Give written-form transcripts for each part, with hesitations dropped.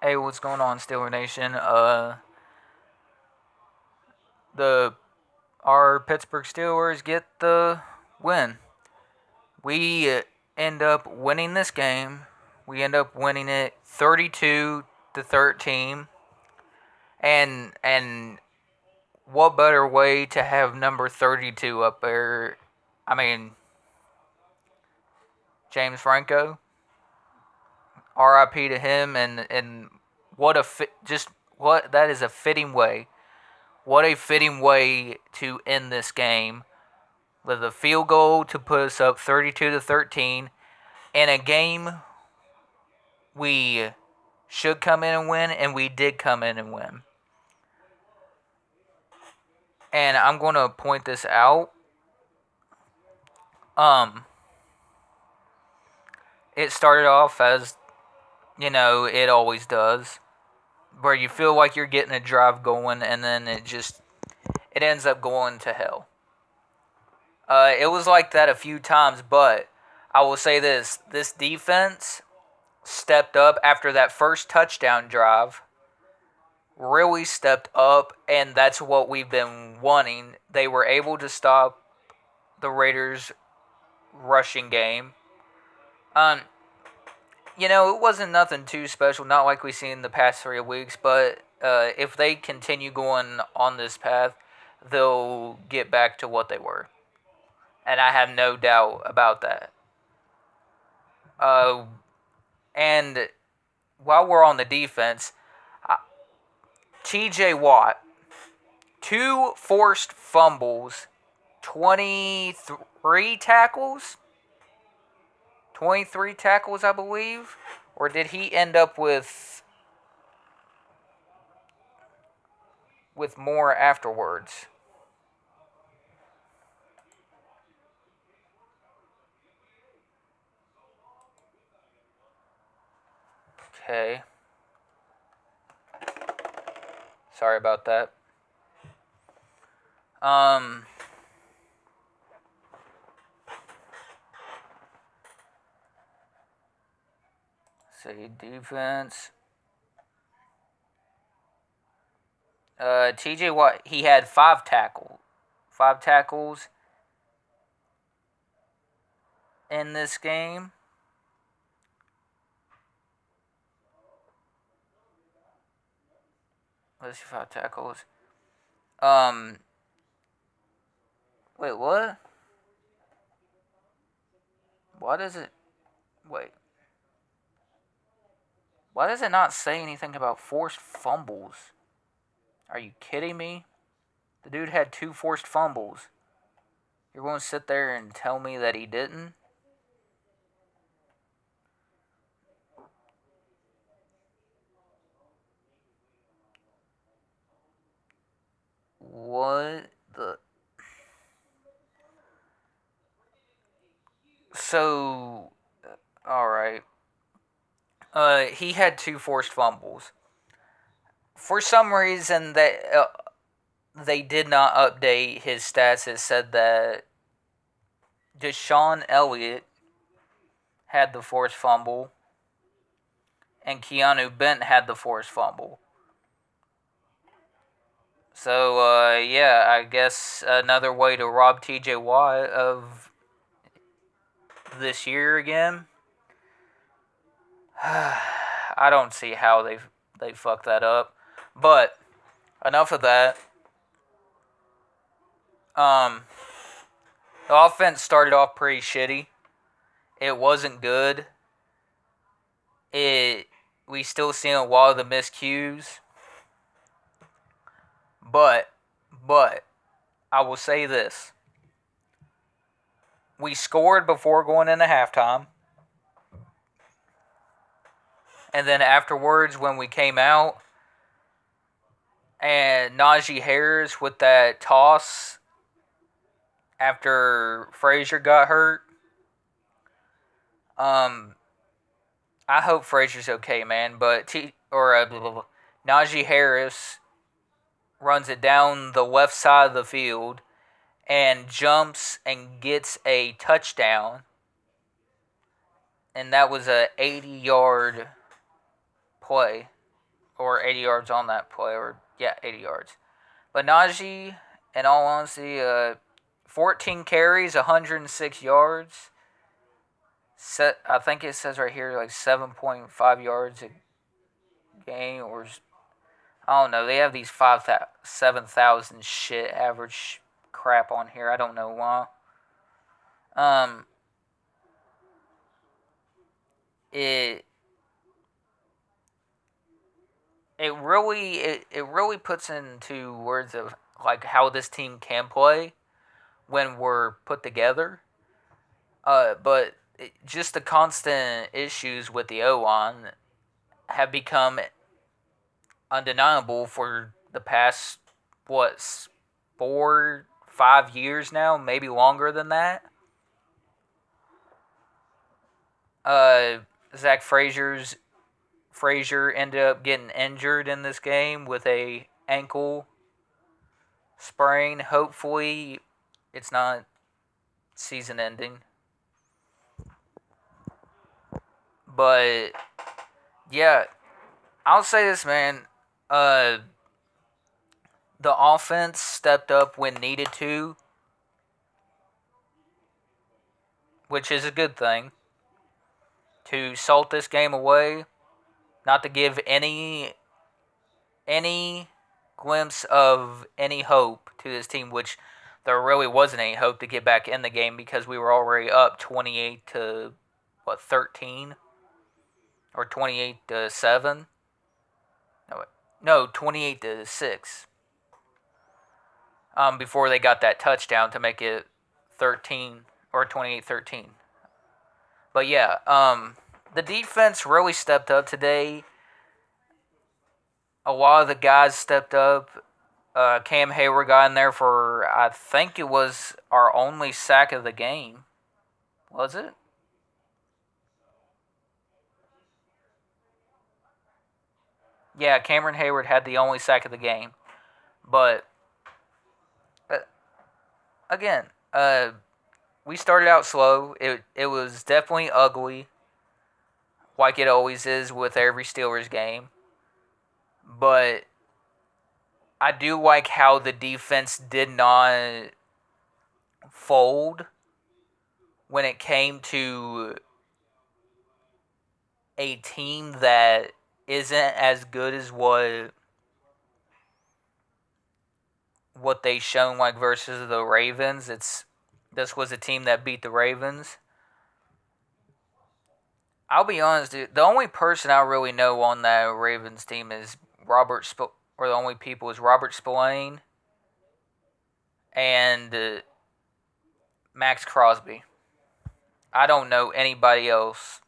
Hey, what's going on, Steeler Nation? The our Pittsburgh Steelers get the win. We end up winning this game. We end up winning it 32-13. And what better way to have number 32 up there? I mean, James Franco. R.I.P. to him. And what a just what that is a fitting way. What a fitting way to end this game with a field goal to put us up 32-13 in a game we should come in and win, and we did come in and win. And I'm going to point this out. It started off as, it always does, where you feel like you're getting a drive going, and then it ends up going to hell. It was like that a few times, but I will say this defense stepped up after that first touchdown drive, really stepped up, and that's what we've been wanting. They were able to stop the Raiders' rushing game. Um, it wasn't nothing too special, not like we've seen in the past 3 weeks, but if they continue going on this path, they'll get back to what they were. And I have no doubt about that. And while we're on the defense, TJ Watt, 2 forced fumbles, 23 tackles? 23 tackles, I believe? Or did he end up with more afterwards? Okay. Sorry about that. Say defense. TJ Watt, he had 5 tackles. 5 tackles in this game. Let's see, 5 tackles. Wait, what? Why does it... Wait. Why does it not say anything about forced fumbles? Are you kidding me? The dude had 2 forced fumbles. You're going to sit there and tell me that he didn't? What the... So, alright. He had 2 forced fumbles. For some reason, they did not update his stats. It said that DeShaun Elliott had the forced fumble, and Keanu Bent had the forced fumble. So, yeah, I guess another way to rob TJ Watt of this year again. I don't see how they fucked that up. But enough of that. The offense started off pretty shitty. It wasn't good. We still seeing a lot of the miscues. But I will say this. We scored before going into halftime. And then afterwards, when we came out, and Najee Harris with that toss after Frazier got hurt. I hope Frazier's okay, man. But Najee Harris runs it down the left side of the field and jumps and gets a touchdown. And that was a 80-yard play. or 80 yards on that play, or yeah, 80 yards. But Najee, in all honesty, 14 carries, 106 yards. I think it says right here like 7.5 yards a game, or I don't know. They have these 7,000 shit average crap on here. I don't know why. Um, it it really puts into words of like how this team can play when we're put together. But just the constant issues with the O line have become undeniable for the past what 4-5 years now, maybe longer than that. Uh, Zach Frazier ended up getting injured in this game with a ankle sprain. Hopefully, it's not season ending. But yeah, I'll say this, man. Uh, the offense stepped up when needed which is a good thing. To salt this game away, not to give any glimpse of any hope to this team, which there really wasn't any hope to get back in the game because we were already up 28 to 13 or 28 to 7. No, 28 to 6. Before they got that touchdown to make it 13 or 28-13. But yeah, the defense really stepped up today. A lot of the guys stepped up. Cam Hayward got in there for, I think it was our only sack of the game. Was it? Yeah, Cameron Hayward had the only sack of the game. But, uh, again, we started out slow. It was definitely ugly, like it always is with every Steelers game. But I do like how the defense did not fold when it came to a team that isn't as good as what they shown like versus the Ravens. This was a team that beat the Ravens. I'll be honest, dude, the only person I really know on that Ravens team is or the only people is Robert Spillane and Max Crosby. I don't know anybody else.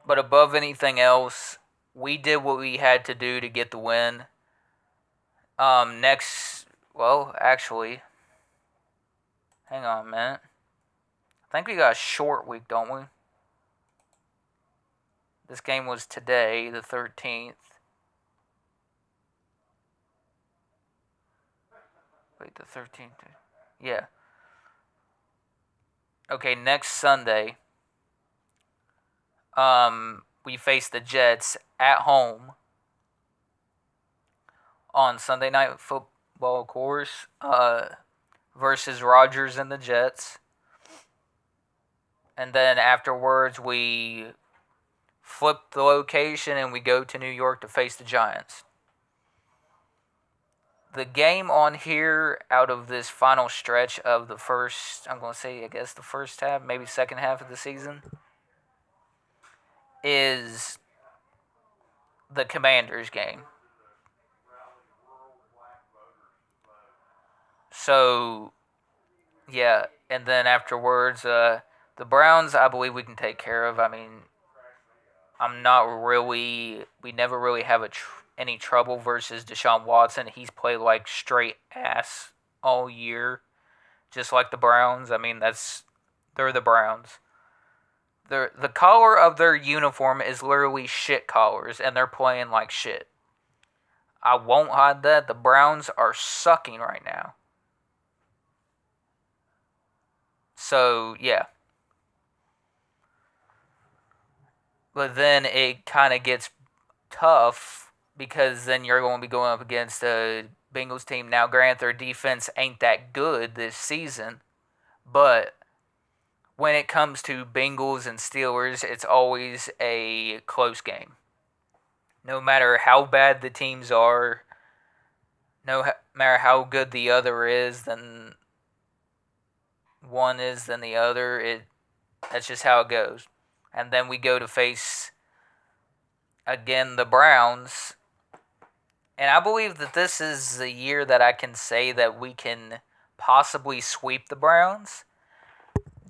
But above anything else, we did what we had to do to get the win. Actually, hang on a minute. I think we got a short week, don't we? This game was today, the 13th. Wait, the 13th. Yeah. Okay, next Sunday, we face the Jets at home on Sunday Night Football, of course, versus Rodgers and the Jets. And then afterwards, we flip the location and we go to New York to face the Giants. The game on here out of this final stretch of the first, I'm going to say, I guess the first half, maybe second half of the season, is the Commanders game. So, yeah, and then afterwards, the Browns, I believe we can take care of. I mean, we never really have any trouble versus Deshaun Watson. He's played like straight ass all year, just like the Browns. I mean, they're the Browns. The color of their uniform is literally shit colors, and they're playing like shit. I won't hide that. The Browns are sucking right now. So, yeah. But then it kind of gets tough because then you're going to be going up against a Bengals team. Now, granted, their defense ain't that good this season, but when it comes to Bengals and Steelers, it's always a close game. No matter how bad the teams are, no matter how good the other is, then one is than the other. That's just how it goes. And then we go to face again the Browns. And I believe that this is the year that I can say that we can possibly sweep the Browns.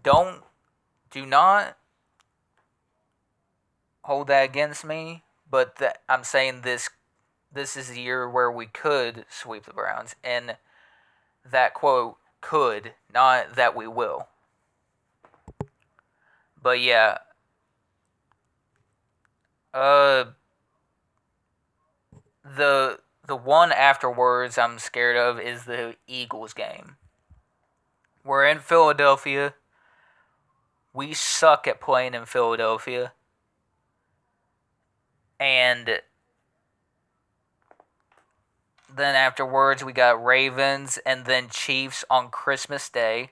Do not hold that against me, but I'm saying this is the year where we could sweep the Browns, and that quote could, not that we will. But yeah, the one afterwards I'm scared of is the Eagles game. We're in Philadelphia. We suck at playing in Philadelphia. And then afterwards we got Ravens and then Chiefs on Christmas Day.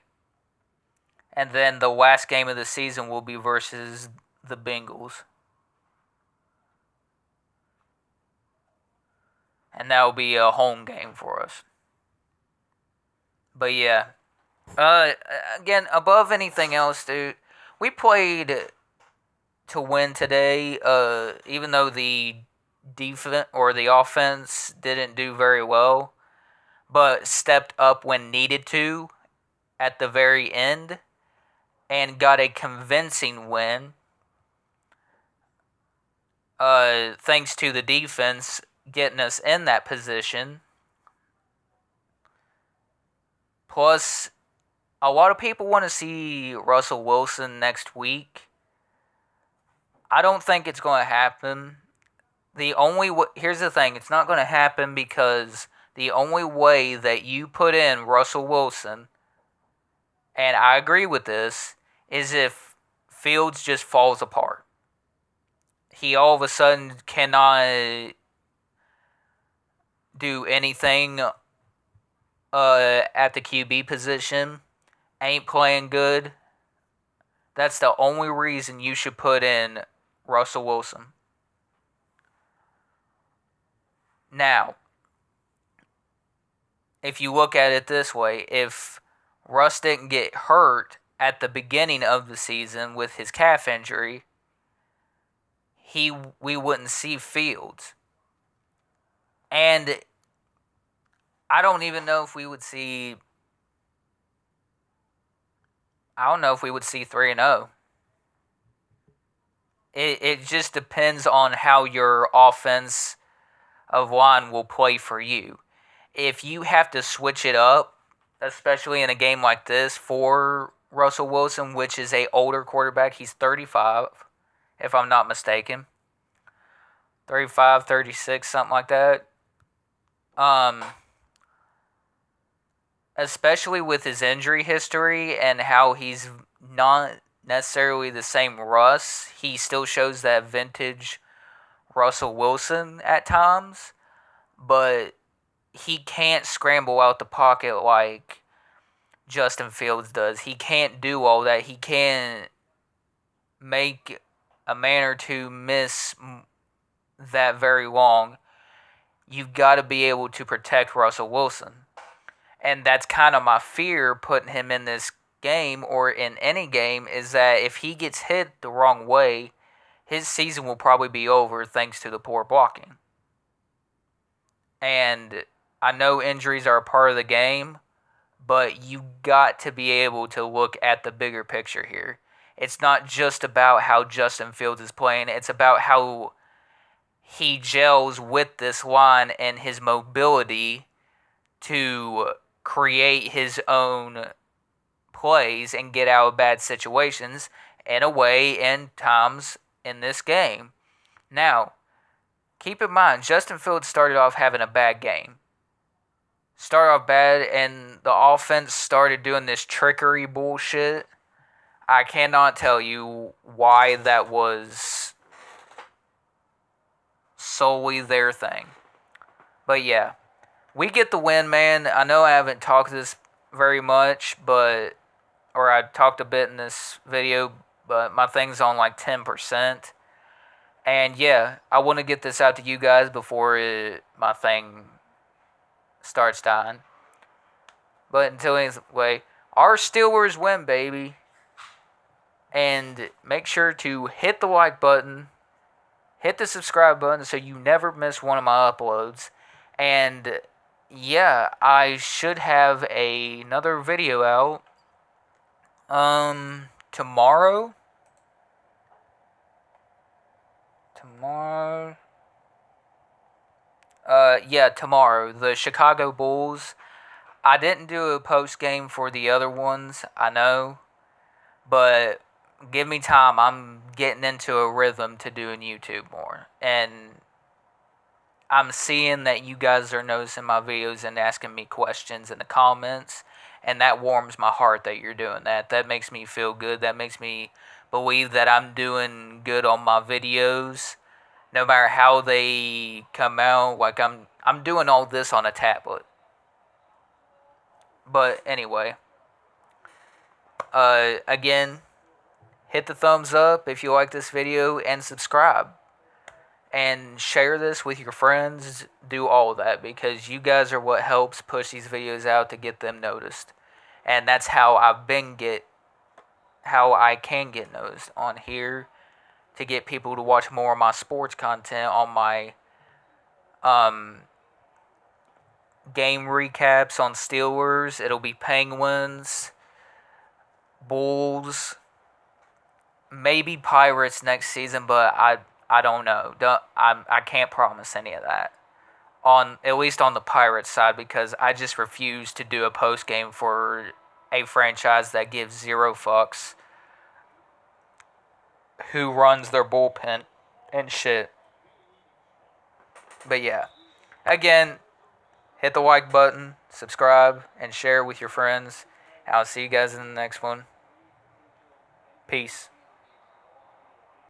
And then the last game of the season will be versus the Bengals. And that will be a home game for us. But yeah. Again, above anything else, dude, we played to win today, even though the defense or the offense didn't do very well, but stepped up when needed to at the very end and got a convincing win. Thanks to the defense getting us in that position. Plus, a lot of people want to see Russell Wilson next week. I don't think it's going to happen. Here's the thing, it's not going to happen because the only way that you put in Russell Wilson, and I agree with this, is if Fields just falls apart. He all of a sudden cannot do anything at the QB position, ain't playing good. That's the only reason you should put in Russell Wilson. Now, if you look at it this way, if Russ didn't get hurt at the beginning of the season with his calf injury, we wouldn't see Fields. And I don't even know if we would see 3-0. It just depends on how your offense of line will play for you. If you have to switch it up, especially in a game like this for Russell Wilson, which is an older quarterback, he's 35, if I'm not mistaken. 35, 36, something like that. Especially with his injury history and how he's not necessarily the same Russ, he still shows that vintage Russell Wilson at times, but he can't scramble out the pocket like Justin Fields does. He can't do all that. He can't make a man or two miss that very long. You've got to be able to protect Russell Wilson. And that's kind of my fear putting him in this game or in any game, is that if he gets hit the wrong way, his season will probably be over thanks to the poor blocking. And I know injuries are a part of the game, but you got to be able to look at the bigger picture here. It's not just about how Justin Fields is playing, it's about how he gels with this line and his mobility to create his own plays and get out of bad situations in a way in times in this game. Now, keep in mind, Justin Fields started off having a bad game. Started off bad, and the offense started doing this trickery bullshit. I cannot tell you why that was solely their thing. But yeah, we get the win, man. I know I haven't talked this very much, or I talked a bit in this video, but my thing's on like 10%. And yeah, I want to get this out to you guys before my thing starts dying. But until anyway, our Steelers win, baby. And make sure to hit the like button, hit the subscribe button so you never miss one of my uploads. And yeah, I should have another video out tomorrow. Yeah, tomorrow. The Chicago Bulls. I didn't do a post game for the other ones, I know, but give me time. I'm getting into a rhythm to doing YouTube more. And I'm seeing that you guys are noticing my videos and asking me questions in the comments, and that warms my heart that you're doing that. That makes me feel good. That makes me believe that I'm doing good on my videos, no matter how they come out. Like I'm doing all this on a tablet. But anyway, again, hit the thumbs up if you like this video and subscribe. And share this with your friends. Do all of that because you guys are what helps push these videos out to get them noticed. And that's how how I can get noticed on here, to get people to watch more of my sports content on my game recaps on Steelers. It'll be Penguins, Bulls, maybe Pirates next season, but I don't know. I can't promise any of that. At least on the Pirates side, because I just refuse to do a post game for a franchise that gives zero fucks who runs their bullpen and shit. But yeah, again, hit the like button, subscribe, and share with your friends. I'll see you guys in the next one. Peace.